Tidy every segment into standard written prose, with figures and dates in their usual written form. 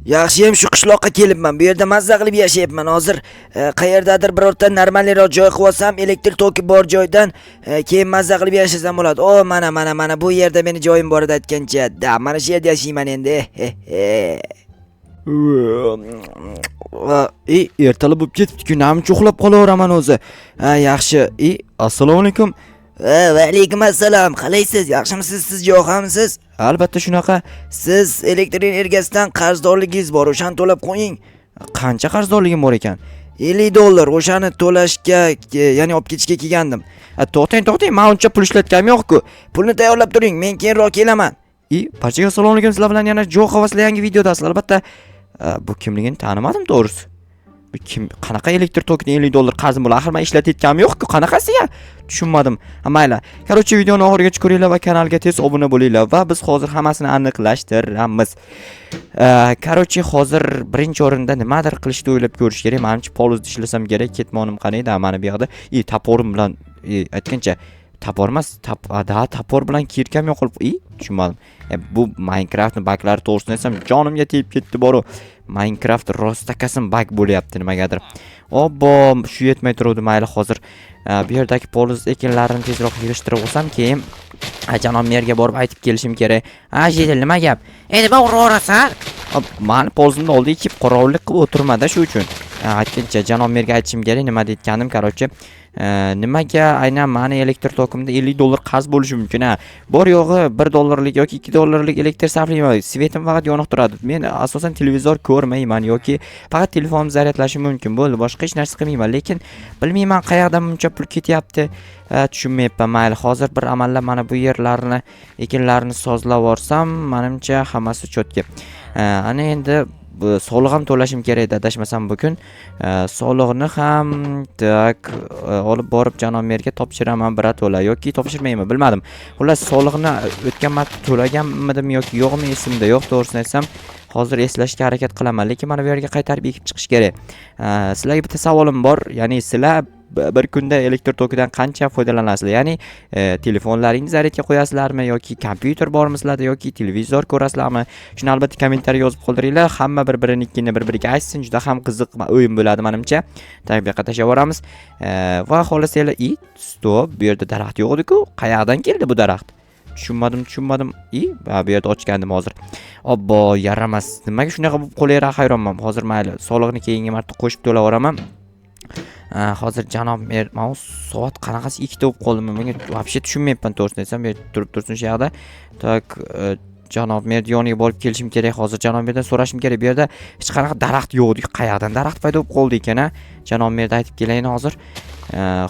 Yaxshiyam shu qishloqqa kelibman. Bu yerda mazza qilib yashayapman. Hozir qayerdadir birorta normalroq joy qilib olsam, elektr toki bor joydan keyin mazza qilib yashasam bo'ladi. O, mana bu yerda meni joyim bor edi aytgancha. Da, mana shu yerda yashayman endi. Ertalab bo'lib ketibdi-ku, namcha uxlab qolaveraman o'zi. Yaxshi. Assalomu alaykum. Va alaykum assalom. Qalaysiz? Yaxshimisiz? Siz yo'qamisiz? Albatta shunaqa. Siz elektr energiyasidan qarzdorligingiz bor, o'shani to'lab qo'ying. Qancha qarzdorligim bor ekan? $50. O'shani to'lashga, ya'ni olib ketishga kelgandim. To'xtang, men uncha pul ishlatganim yo'q-ku. Pulni tayyorlab turing, men keyinroq kelaman. Barchaga assalomu alaykum. Sizlar bilan yana Joe Havasli yangi videodasiz. Albatta bu kimligini tanimadim to'g'risi. Bu kim, qanaqa elektr tokidan $50 qarzim bo'lar? Axir men ishlatayotganim yo'q-ku, qanaqasiga? Tushunmadim. Mayli. Qarochi videoni oxirigacha ko'ringlar va kanalga tez obuna bo'linglar va biz hozir hammasini aniqlashtiramiz. Qarochi hozir birinchi o'rinda nimadir qilishni o'ylab ko'rish kerak. Menimcha polizda ishlasam kerak. Ketmonim qaniydi? Mana bu yoqda toporim bilan aytgancha tapor emas, tapor bilan kirkam yo'qolib, tushunmadim. Bu Minecraftning baglari to'g'risini aytsam, jonimga tegib ketdi boru. Minecraft rostakasin bug bo'lyapti nimagadir. Obbo, shu yetmay turibdi. Mayli, hozir bu yerdagi poliz ekinlarini tezroq yig'ishtirib olsam, keyin janob merga borib aytib kelishim kerak. Jedil, nima gap? Endi men uraverasan. Men polizimni oldiga kelib qorovullik qilib o'tirmada shu uchun. Aytgancha janob merga aytishim kerak, nima deyotganim, qarochi. Nimaga aynan meni elektr tokimda $50 qarz bo'lishi mumkin? Bor yo'g'i $1 yoki $2 elektr sarflayman. Svetim faqat yonib turadi. Men asosan televizor ko'rmayman yoki faqat telefonimni zaryadlashim mumkin. Bo'ldi, boshqa hech narsa qilmayman, lekin bilmayman qayerdan buncha pul ketyapti. Tushunmayapman. Mayli, hozir bir amallab mana bu yerlarni, ekinlarni sozlab yuborsam, menimcha hammasi cho'tga. Ana endi soliq ham to'lashim kerak edi, adashmasam bugun. Soliqni ham olib borib janob merga topshiraman birato'la yoki topshirmayman, bilmadim. Xullas, soliqni o'tgan marta to'laganmidim yoki yo'qmi esimda yo'q, to'g'risini aytsam, hozir eslashga harakat qilaman, lekin mana bu yerga qaytarib ekib chiqish kerak. Sizlarga bitta savolim bor, ya'ni sizlar bir kunda elektr tokidan qancha foydalanasizlar? Ya'ni telefonlaringizni zaryadga qo'yasizlarmi yoki kompyuter bormi sizlarda yoki televizor ko'rasizlarmi? Shuni albatta kommentariy yozib qoldiringlar. Hamma bir-birinikini bir-biriga aytsin. Juda ham qiziq o'yin bo'ladi menimcha. Tabiiyga tashavoramiz. Va xolasanglar, stop, bu yerda daraxt yo'q edi-ku. Qayerdan keldi bu daraxt? Tushunmadim. Bu yerda ochgandim hozir. Obbo, yaramas. Nimaga shunaqa bo'lib qo'layra hayronman. Hozir mayli, soliqni keyingi marta qo'shib to'layveraman. Hozir janob mer, men soat qanaqasi 2 ta bo'lib qoldimi? Menga вообще tushunmayapman, to'g'risini aytsam, bu turib tursin shu yoqda. Tak, janob mer yoniga borib kelishim kerak. Hozir janob merdan so'rashim kerak. Bu yerda hech qanaqa daraxt yo'q. Qayerdan daraxt paydo bo'lib qoldi ekan-a? Janob merdan aytib kelayin hozir.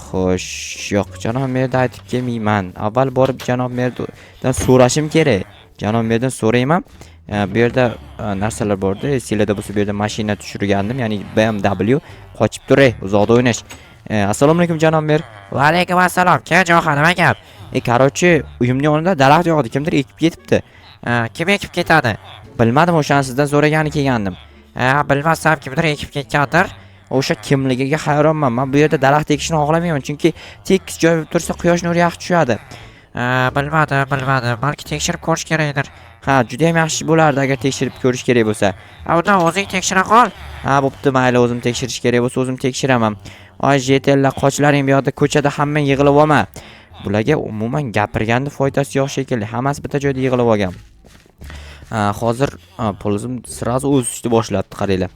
Xo'sh, yo'q, janob merdan aytib kelmayman. Avval borib janob merdan so'rashim kerak. Janob merdan so'rayman. Bu yerda narsalar bor-da. Sizlarda bo'lsa bu yerda mashina tushirgandim, ya'ni BMW qochib turay, uzoqda o'ynash. Assalomu alaykum janob mer. Va alaykum assalom. Jo'xa, nima gap? Qarochi, uyimning yonida daraxt yo'q edi, kimdir ekib ketibdi. Kim ekib ketadi? Bilmadim, o'shani sizdan so'ragani kelgandim. Bilmasam, kimdir ekib ketgandir. O'sha kimligiga hayronman. Men bu yerda daraxt ekishni xohlamayman, chunki tekis joy bo'lib tursa quyosh nuri yaxshi tushadi. Bilmadim. Balki tekshirib ko'rish kerakdir. Juda ham yaxshi bo'lardi agar tekshirib ko'rish kerak bo'lsa. Unda o'zing tekshira qol. Bo'pti, mayli, o'zim tekshirish kerak bo'lsa o'zim tekshiraman. Jetellar, qochlaring bu yoqda ko'chada hamma yig'ilib olma. Bularga umuman gapirganda foydasi yo'q shekilli. Hammasi bitta joyda yig'ilib olgan. Hozir polizim sirazu o'sishni boshlabdi, qaranglar.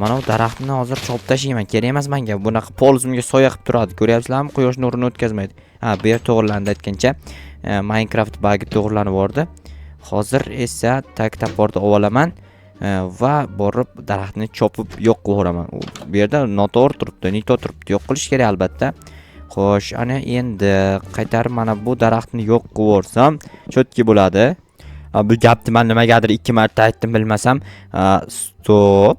Mana bu daraxtni hozir chopib tashlayman. Kerak emas menga. Bunaqa polizimga soya qilib turadi. Ko'ryapsizlarmi? Quyosh nurini o'tkazmaydi. Bu yer to'g'rilandi aytgancha. Minecraft bagi to'g'rilanib bordi. Hozir esa taporda olaman va borib daraxtni chopib yo'q qilib Bu yerda noto'g'ri turibdi, yo'q qilish kerak albatta. Xo'sh, ana endi qaytarib mana bu daraxtni yo'q qilib o'rsam, cho'tki bo'ladi. Bu gapni men nimagadir 2 marta aytdim, bilmasam. Stop.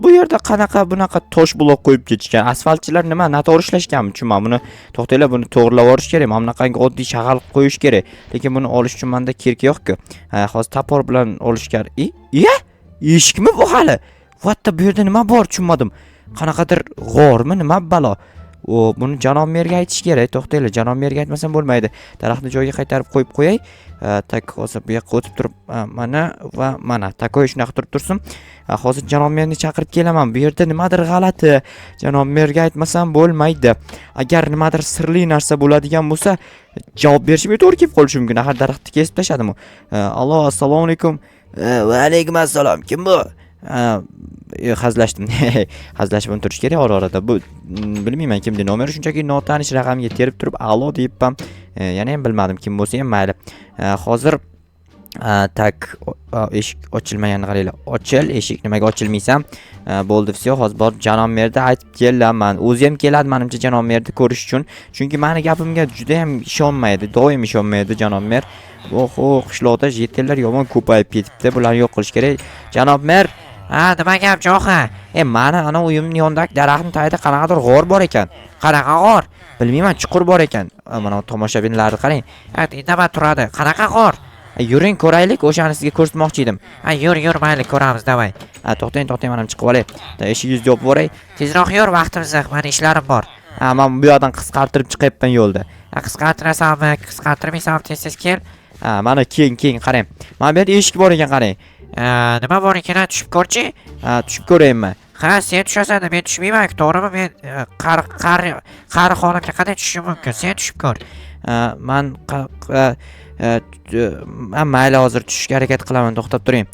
Bu yerda qanaqa bunaqa tosh blok qo'yib ketishgan? Asfaltchilar nima, noto'g'ri ishlashganmi? Tushunmadim. Buni to'xtanglar, buni to'g'rilab yorish kerak. Mana bunaqangi oddiy shag'al qo'yish kerak. Lekin buni olish uchun menda kirki yo'q-ku. Hozir tapor bilan olish kerak. Eshikmi bu hali? Vatta, bu yerda nima bor, tushunmadim. Qanaqadir g'ormi, nima balo? buni janob merga aytish kerak. To'xtanglar, janob merga aytmasam bo'lmaydi. Daraxtni joyiga qaytarib qo'yib qo'yay. Tak hozir bu yoqqa o'tib turib, mana va mana takoy shunaqa turib tursin. Hozir janob merni chaqirib kelaman. Bu yerda nimadir g'alati. Janob merga aytmasam bo'lmaydi. Agar nimadir sirli narsa bo'ladigan bo'lsa, javob berishimga to'g'ri kelib qolishi mumkin. Axir daraxtni kesib tashladimi? Allo, assalomu alaykum. Va alaykum assalom. Kim bu? Hazlashdim. Hazlashib o'tirish kerak orada. Bu bilmayman kimdir nomeri, shunchaki notanish raqamga terib turib allo deyapman. Yana ham bilmadim kim bo'lsa ham mayli. Hozir tak eshik ochilmaganini qaranglar. Ochil, eshik nimaga ochilmaysan? Bo'ldi, все, hozir borib janob merda aytib kelaman. O'zi ham keladi menimcha janob merni ko'rish uchun. Chunki meni gapimga juda ham ishonmaydi, doim ishonmaydi janob mer. Oho, qishloqda jetellar yomon ko'payib ketibdi. Bularni yo'q qilish kerak. Janob mer, Nima gap Jo'xa? mana ana uyimning yonidagi daraxtning tagida qanaqadir g'or bor ekan. Qanaqa g'or? Bilmayman, chuqur bor ekan. Mana tomoshabinlarni qarang. Nima turadi? Qanaqa g'or? Yuring ko'raylik, o'shani sizga ko'rsatmoqchi edim. Yur, mayli ko'ramiz, davay. To'xtang, mana chiqib olay. Eshigingizni yopib yuboray. Tezroq yur, vaqtimiz yo'q, meni ishlarim bor. Men bu yoqdan qisqartirib chiqayapman yo'lda. Qisqartirasanmi, qisqartirmaysanmi, tez kel. Mana keng qarang. Mana bu yerda eshik bor ekan, qarang. Nima bor ekan, tushib ko'rchi? Tushib ko'raymi? Sen tushasan, men tushmayman, to'g'rimi? Men qari xonimga qanday tushishim mumkin? Sen tushib ko'r. Men mayli, hozir tushishga harakat qilaman, to'xtab turing.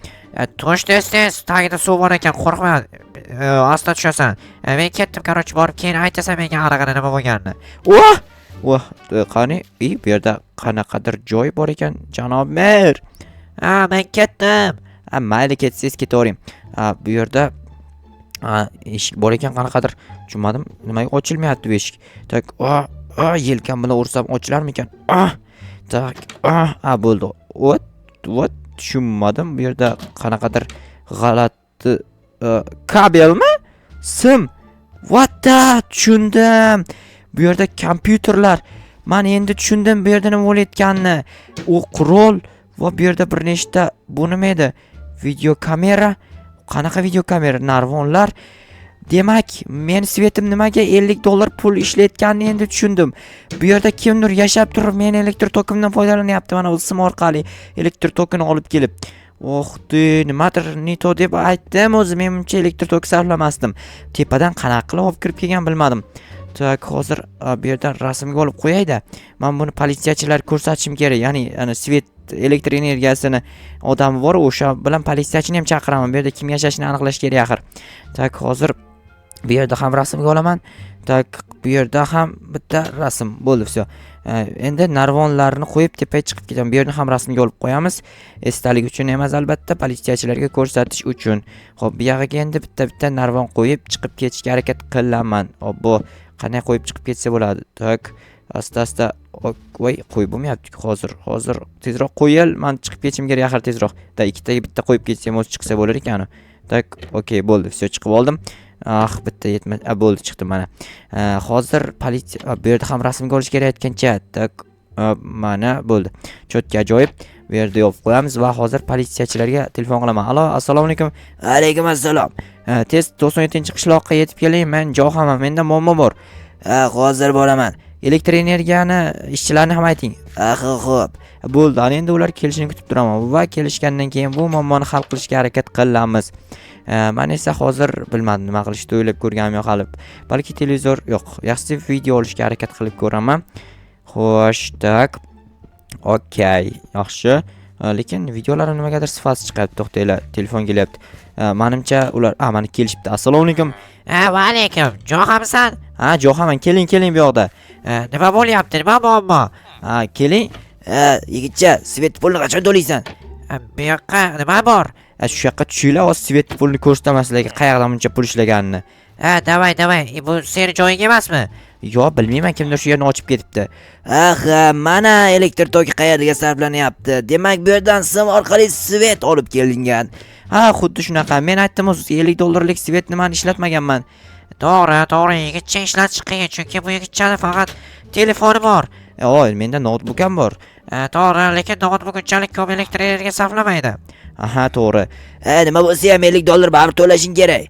Tush tez, tagida suv bor ekan, qo'rqma. Asta tushasan. Men ketdim, qarochi borib, keyin aytasan menga arag'ini nima bo'lganini. Qani, bu yerda qanaqadir joy bor ekan, janob mer. Men ketdim. Mayli, ketsangiz ketavering. Bu yerda eshik bor ekan, qanaqadir tushunmadim. Nimaga ochilmayapti bu eshik? Tak, yelkam bilan ursam ochilarmikan? Tak, bo'ldi. Tushunmadim. Bu yerda qanaqadir g'alati kabelmi? Sim. Tushundim. Bu yerda kompyuterlar. Men endi tushundim bu yerda nima bo'layotganini. U qurol va bu yerda bir nechta bu nima edi? Video kamera. Qanaqa video kamera? Narvonlar. Demak, men svetim nimaga $50 pul ishlayotganini endi tushundim. Bu yerda kimdir yashab turib, men elektr tokimdan foydalanyapti. Mana bu sim orqali elektr tokini olib kelib. Nimadir nito deb aytdim, o'zim menimcha elektr tok sarflamasdim. Tepadan qanaqa qilib olib kirib kelgan bilmadim. Tak, hozir bu yerdan rasmga olib qo'yayda. Men buni politsiyachilar ko'rsatishim kerak. Ya'ni svet elektr energiyasini odami bor, o'sha bilan politsiyachini ham chaqiraman. Bu yerda kim yashashini aniqlash kerak axir. Tak, hozir bu yerda ham rasmga olaman. Tak, bu yerda ham bitta rasm bo'ldi, все. Endi narvonlarni qo'yib tepaga chiqib ketaman. Bu yerni ham rasmga olib qo'yamiz. Esdalik uchun emas, albatta, politsiyachilarga ko'rsatish uchun. Xo'p, bu yerga endi bitta narvon qo'yib chiqib ketishga harakat qilaman. Bu qanday qo'yib chiqib ketsa bo'ladi? Tak, asta qo'yib bo'lmayapti hozir tezroq qo'yil, men chiqib ketishim kerak axir tezroq. Ikkitaga bitta qo'yib ketsam o'zi chiqsa bo'lar ekan. Tak, okey, bo'ldi, все, chiqib oldim. Bitta yetmadi. Bo'ldi, chiqdim mana. Hozir politsiya bu yerda ham rasmga olish kerak aytgancha. Tak, mana bo'ldi. Cho'tka ajoyib. Bu yerda yopib qo'yamiz va hozir politsiyachilarga telefon qilaman. Allo, assalomu alaykum. Alaykum assalom. Tez 97-qishloqqa yetib keling, men Jo'xaman. Menda muammo bor. Hozir boraman. Elektr energiyani ishchilarni ham ayting. Xo'p. Bo'ldi. Endi ular kelishini kutib turaman va kelishgandan keyin bu muammoni hal qilishga harakat qilamiz. Men esa hozir bilmadim nima qilishni o'ylab ko'rganim yo'q hali. Balki televizor yo'q, yaxshi video olishga harakat qilib ko'raman. Xo'sh, tak. Okey, yaxshi. Lekin videolarim nimagadir sifatsiz chiqyapti. To'xtanglar, telefon kelyapti. Menimcha ular meni kelishibdi. Assalomu alaykum. Va alaykum. Jo'xamisan? Jo'xaman, keling bu yoqda. Nima bo'lyapti? Nima muammo? Keling. Yigitcha, svet pulni qachon to'laysan? Bu yoqqa nima bor? Shu yoqqa tushinglar, svet pulni ko'rsatamaslarga qayerdan buncha pul ishlaganini. Davay. Bu ser joying emasmi? Yo'q, bilmayman, kimdir shu yerni ochib ketibdi. Mana elektr toki qayerga sarflanyapti. Demak, bu yerdan sim orqali svet olib kelingan. Xuddi shunaqa. Men aytdim, o'zi $50lik svetni men ishlatmaganman. To'g'ri, yigitcha ishlatish qiyin, chunki bu yigitchani faqat telefoni bor. Menda notebook ham bor. To'g'ri, lekin notebook unchalik ko'p elektr energiya sarflamaydi. To'g'ri. Nima bo'lsa ham $50 baribir to'lashing kerak.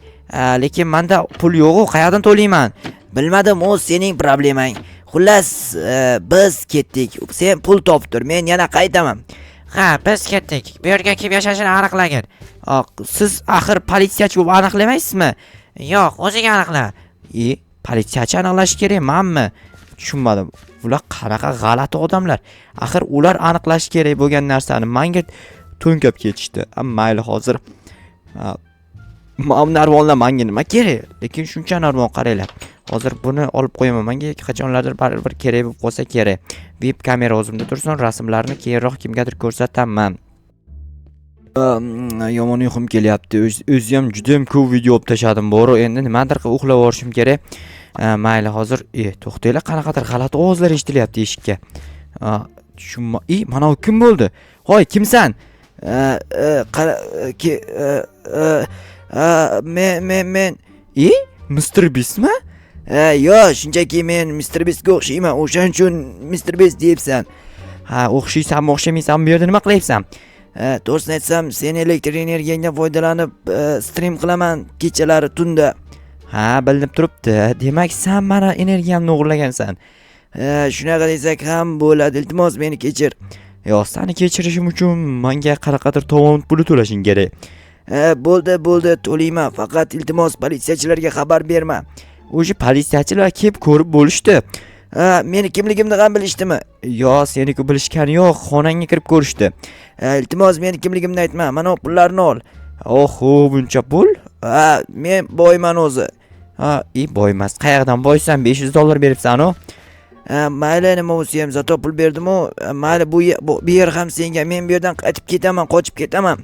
Lekin menda pul yo'q-ku, qayerdan to'layman? Bilmadim, u sening problemang. Xullas, biz ketdik. Sen pul topib tur, men yana qaytaman. Ha, biz ketdik. Bu yerga kim yashashini aniqlagin. Siz axir politsiyachi bo'lib aniqlamaysizmi? Yo'q, o'zing aniqla. Politsiyachi aniqlash kerak, menmi? Tushunmadim. Ular qanaqa g'alati odamlar. Axir ular aniqlash kerak bo'lgan narsani menga to'nkab ketishdi. Mayli, hozir narvonlar menga nima kerak? Lekin shuncha narvon qaranglar. Hozir buni olib qo'yaman. Menga qachonlardir baribir kerak bo'lib qolsa kerak. Web kamera o'zimda tursin, rasmlarni keyinroq kimgadir ko'rsataman. Yomon uyqum kelyapti. O'zi ham juda ham ko'p video olib tashladim. Bor, endi nimadir qilib uxlab olishim kerak. Mayli, hozir to'xtanglar, qanaqadir g'alati ovozlar eshitilyapti eshikka. Tushunma. Mana u kim bo'ldi? Hoy, kimsan? Men Mr. Beastmi? Yo'q, shunchaki men Mr. Beastga o'xshayman. O'shaning uchun Mr. Beast deyapsan. Ha, o'xshaysanmi, o'xshamaysanmi, bu yerda nima qilyapsan? To'g'risini aytsam, sen elektr energiyadan foydalanib stream qilaman kechalari tunda. Ha, bilinib turibdi. Demak, sen mana energiyamni o'g'irlagansan. Shunaqa desak ham bo'ladi. Iltimos, meni kechir. Yo'q, seni kechirishim uchun menga qanaqadir tovon puli to'lashing kerak. Bo'ldi, to'layman. Faqat iltimos politsiyachilarga xabar berma. O'sha politsiyachilar kelib ko'rib bo'lishdi. Meni kimligimni ham bilishdimi? Yo'q, seni-ku bilishgani yo'q, xonangga kirib ko'rishdi. Iltimos, meni kimligimni aytma. Mana bu pullarni ol. Oho, buncha pul? Men boyman o'zi. Boymas. Qayerdan boysan? $500 beribsan-ku. Mayli, nima bo'lsa ham zato pul berdim-ku. Mayli, bu yer ham senga. Men bu yerdan qaytib ketaman, qochib ketaman.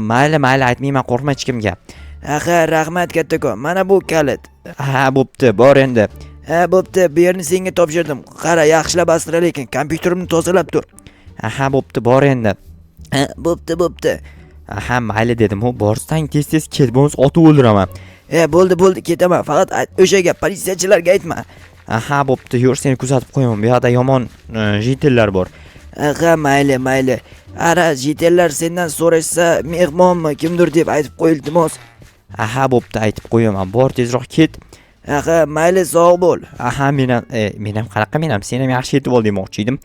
Mayli, aytmayman, qo'rqma hech kimga. Rahmat kattakon. Mana bu kalit. Bo'pti, bor endi. Bo'pti, bu yerni senga topshirdim. Qara, yaxshilab asra, lekin kompyuterimni tozalab tur. Bo'pti, bor endi. Bo'pti. Mayli dedim. Borsang tez kel, bo'lmasa otib o'ldiraman. Bo'ldi, ketaman. Faqat o'shaga politsiyachilarga aytma. Bo'pti, yur, seni kuzatib qo'yaman. Bu yerda yomon jitellar bor. Mayli. Ara, jitellar sendan so'rashsa, mehmonmi, kimdir deb aytib qo'y, iltimos. Bo'pti, aytib qo'yaman. Bor, tezroq ket. Mayli, sog' bo'l. Men ham qanaqa, men ham seni ham yaxshi yetib ol demoqchi edim.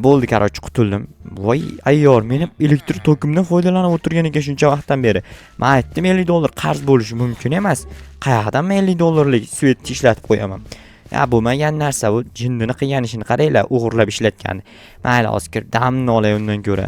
Bo'ldi, qarochi, qutuldim. Voy, ayyor, meni elektr tokimdan foydalanib o'tirgan ekan shuncha vaqtdan beri. Men aytdim, $50 qarz bo'lishi mumkin emas. Qayerdan $50lik svet ishlatib qo'yaman? Bo'lmagan narsa bu, jinnini qilgan ishini qaranglar, o'g'irlab ishlatgan. Mayli, hozir damni olay undan ko'ra.